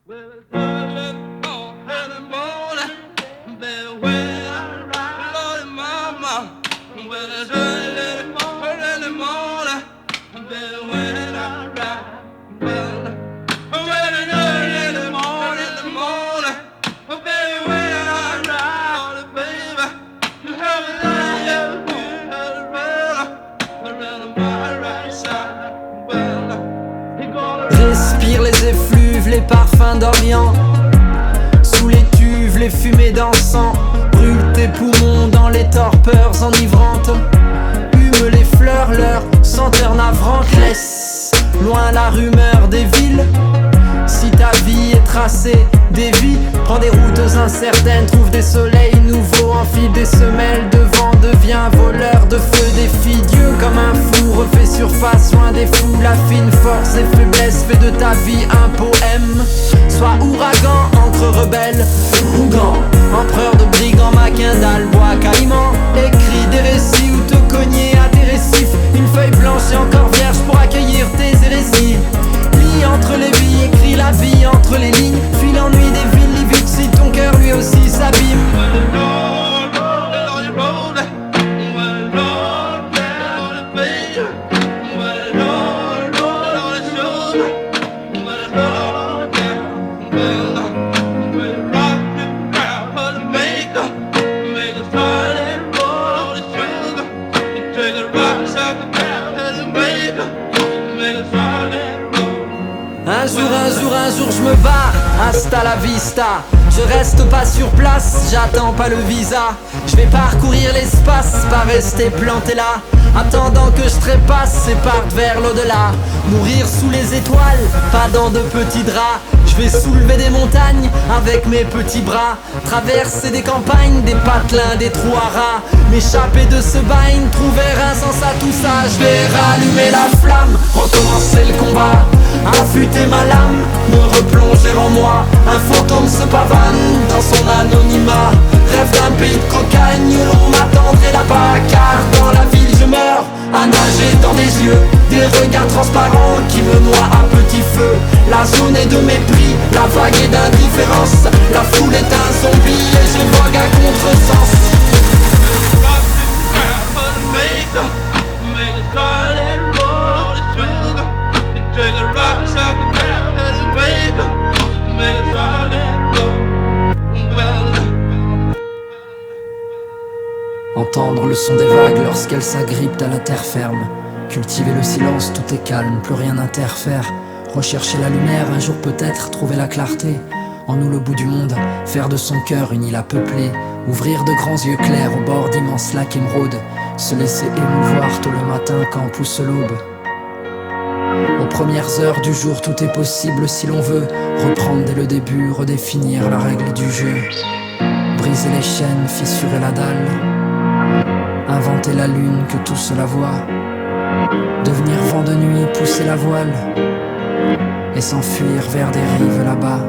Well, it's early morning, baby, when I ride, Lordy mama. Well, it's early morning, baby, when I ride. Well, it's early morning, baby, when I ride, Lordy baby, you have a lion, you have a brother, around my right side. Well, he gonna Respire les effluves, les parfums d'Orient. Sous les tuves, les fumées d'encens. Brûle tes poumons dans les torpeurs enivrantes. Hume les fleurs, leur senteur navrante. Laisse loin la rumeur des villes. Si ta vie est tracée, dévie. Prends des routes incertaines, trouve des soleils nouveaux. Enfile des semelles de vent, deviens voleur de feu. Défie Dieu comme un fou, refais surface loin des fous. La fine force et faiblesse, fais de ta vie un poème. Sois ouragan entre rebelles, Ougan, empereur de brigands, Maquindal, bois caïman. Écris des récits ou te cogner à des récifs. Une feuille blanche et encore vierge pour accueillir tes hérésies. Lis entre les vies, écris la vie entre les lignes. Fuis l'ennui des villes livides si ton cœur lui aussi s'abîme. Un jour je me barre, hasta la vista. Je reste pas sur place, j'attends pas le visa. Je vais parcourir l'espace, pas rester planté là. Attendant que je trépasse et parte vers l'au-delà. Mourir sous les étoiles, pas dans de petits draps. Je vais soulever des montagnes avec mes petits bras. Traverser des campagnes, des patelins, des trous à rats. M'échapper de ce bain, trouver un sens à tout ça. Je vais rallumer la flamme, recommencer le combat. Affûter ma lame, me replonger en moi. Un fantôme se pavane dans son anonymat. Rêve d'un pays de cocagne où l'on m'attendrait là-bas. Car dans la ville je meurs, à nager dans des yeux. Des regards transparents qui me noient à petit feu. La zone est de mépris, la vague est d'indifférence. La foule est un zombie et je vogue à contresens. Entendre le son des vagues lorsqu'elles s'agrippent à la terre ferme. Cultiver le silence, tout est calme, plus rien n'interfère. Rechercher la lumière, un jour peut-être trouver la clarté. En nous le bout du monde, faire de son cœur une île à peupler. Ouvrir de grands yeux clairs au bord d'immenses lacs émeraudes. Se laisser émouvoir tôt le matin quand pousse l'aube. Aux premières heures du jour, tout est possible si l'on veut. Reprendre dès le début, redéfinir la règle du jeu. Briser les chaînes, fissurer la dalle. Inventer la lune que tous la voient. Devenir vent de nuit, pousser la voile. Et s'enfuir vers des rives là-bas.